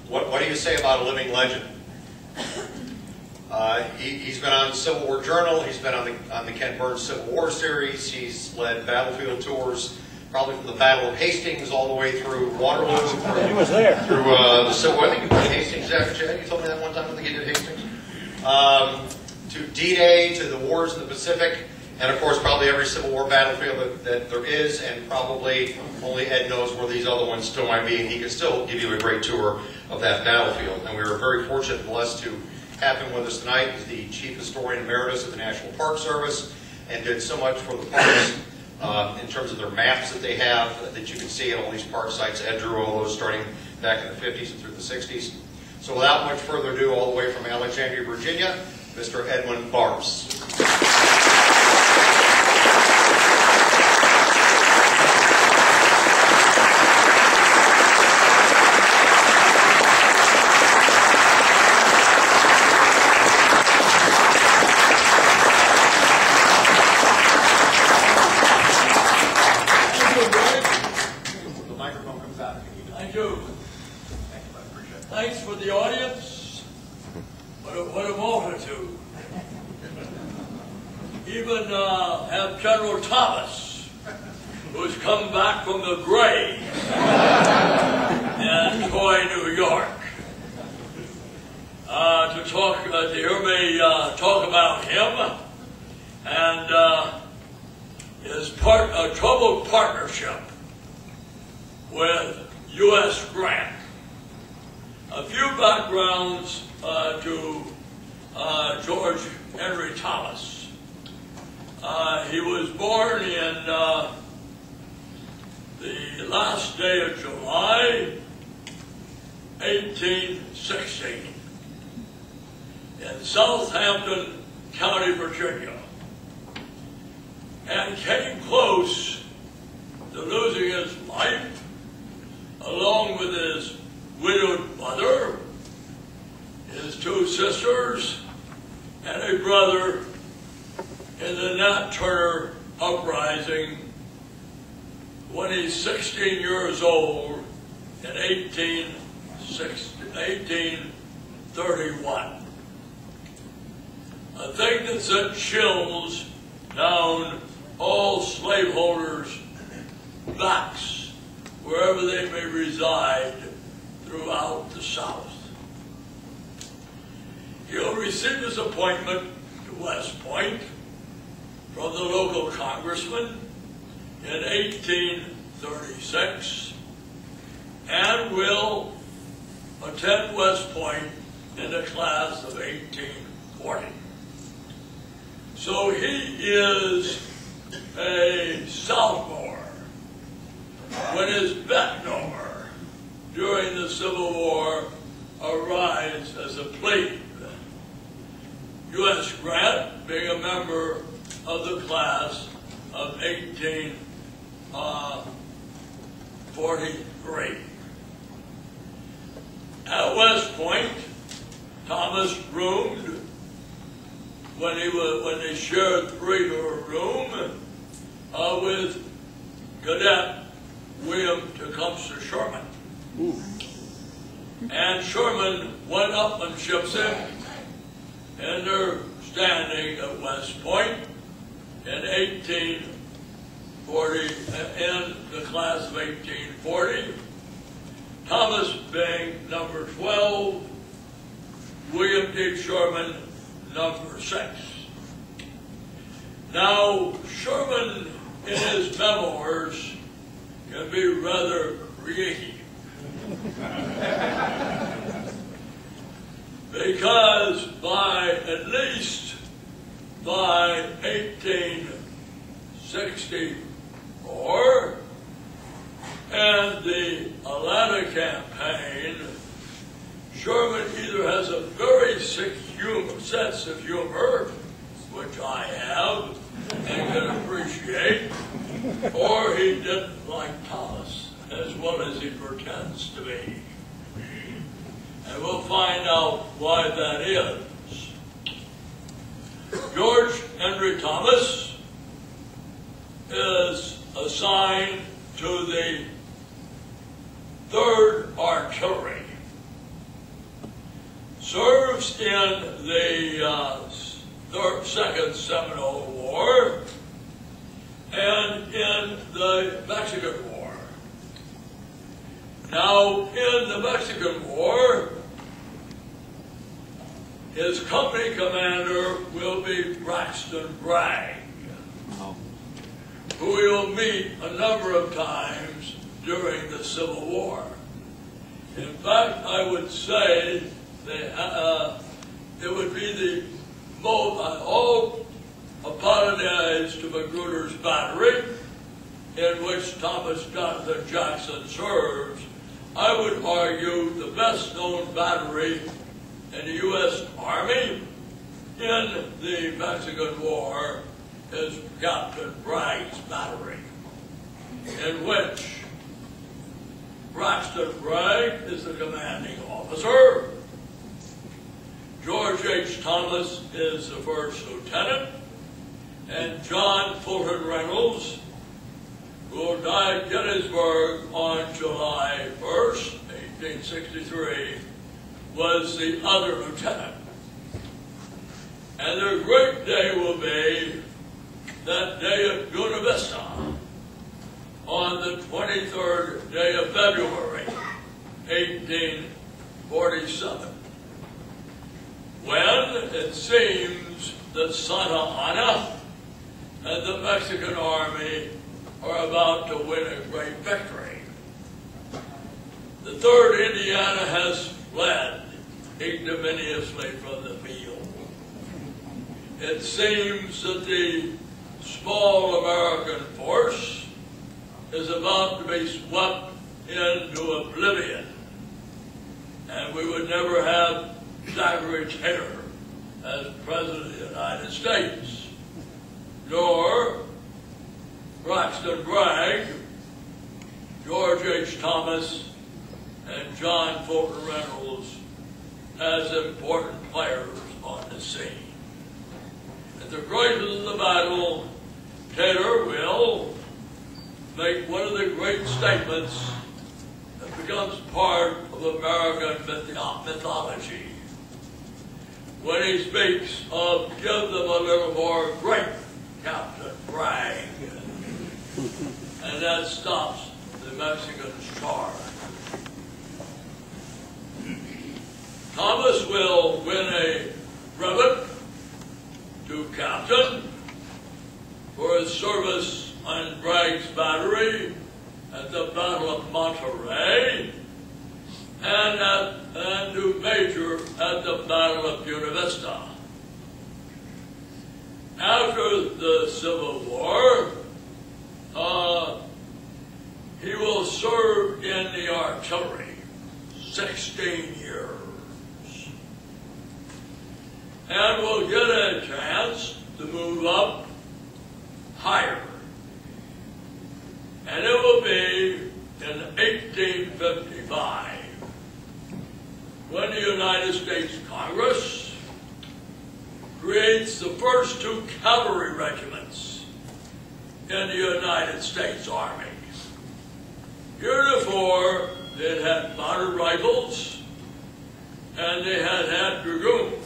what do you say about a living legend? He's been on the Civil War Journal. He's been on the Ken Burns Civil War series. He's led battlefield tours, probably from the Battle of Hastings all the way through Waterloo. He was there. Through the Civil War. I think you played Hastings, Chad. You told me that one time. I think you did Hastings. To D-Day, to the wars in the Pacific, and of course probably every Civil War battlefield that there is, and probably only Ed knows where these other ones still might be, and he can still give you a great tour of that battlefield. And we were very fortunate and blessed to have him with us tonight. He's the Chief Historian Emeritus of the National Park Service and did so much for the parks in terms of their maps that they have that you can see at all these park sites. Ed drew all those starting back in the 50s and through the 60s. So without much further ado, all the way from Alexandria, Virginia, Mr. Edwin Barbs. The microphone comes out. Thank you. Thanks for the audience. What a multitude. Even have General Thomas, who's come back from the grave in Troy, New York, to hear me talk about him and his troubled partnership with U.S. Grant. A few backgrounds to George Henry Thomas. He was born in the last day of July, 1816, in Southampton County, Virginia, and came close to losing his life along with his widowed mother, his two sisters, and a brother in the Nat Turner uprising when he's 16 years old in 1831. A thing that sent chills down all slaveholders' backs wherever they may reside throughout the South. He'll receive his appointment to West Point from the local congressman in 1836 and will attend West Point in the class of 1840. So he is a sophomore when his Becknor during the Civil War arrives as a plebe. U.S. Grant being a member of the class of 1843. At West Point, Thomas roomed when they shared the regular room with Cadet William Tecumseh Sherman. And Sherman went up and ships him, and they're standing at West Point in 1840, in the class of 1840. Thomas being number 12, William T. Sherman number 6. Now, Sherman in his memoirs can be rather creative. Because at least by 1864 and the Atlanta campaign, Sherman either has a very sick sense of humor, which I have and can appreciate, or he didn't like Thomas as well as he pretends to be. And we'll find out why that is. George Henry Thomas is assigned to the 3rd Artillery in the Second Seminole War and in the Mexican War. Now, in the Mexican War, his company commander will be Braxton Bragg, who we will meet a number of times during the Civil War. In fact, I would say that it would be the most, I hope, apologize to Magruder's battery, in which Thomas Jonathan Jackson serves. I would argue the best known battery in the U.S. Army in the Mexican War is Captain Bragg's battery, in which Braxton Bragg is the commanding officer. George H. Thomas is the first lieutenant, and John Fulton Reynolds, who died at Gettysburg on July 1st, 1863, was the other lieutenant. And their great day will be that day of Buena Vista, on the 23rd day of February, 1847, when it seems that Santa Anna and the Mexican army are about to win a great victory. The 3rd Indiana has fled ignominiously from the field. It seems that the small American force is about to be swept into oblivion, and we would never have Zachary Taylor as President of the United States, nor Braxton Bragg, George H. Thomas, and John Fulton Reynolds as important players on the scene. At the crisis of the battle, Taylor will make one of the great statements that becomes part of American mythology when he speaks of "give them a little more grape, Captain Bragg," and that stops the Mexicans' charge. Thomas will win a brevet to captain for his service on Bragg's battery at the Battle of Monterey, and to major at the Battle of Buena Vista. After the Civil War, he will serve in the artillery 16 years, and will get a chance to move up higher. And it will be in 1855 when the United States Congress creates the first 2 cavalry regiments in the United States Army. Heretofore, they had mounted rifles and they had dragoons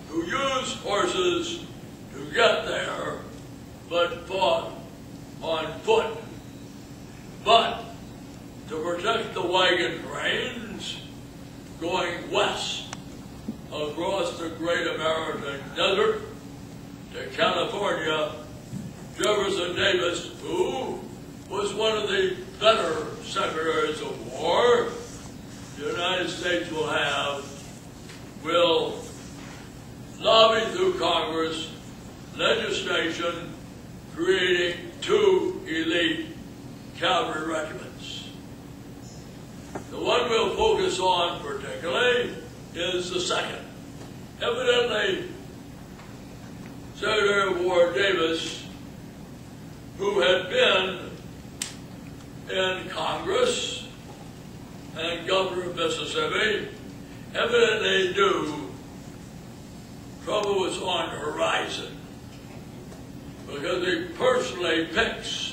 who used horses to get there, but fought on foot. But to protect the wagon trains going west across the great American desert to California, Jefferson Davis, who was one of the better secretaries of war the United States will lobby through Congress legislation creating 2 elite cavalry regiments. The one we'll focus on particularly is the second. Evidently, Secretary of War Davis, who had been in Congress and governor of Mississippi, evidently knew trouble was on the horizon, because he personally picks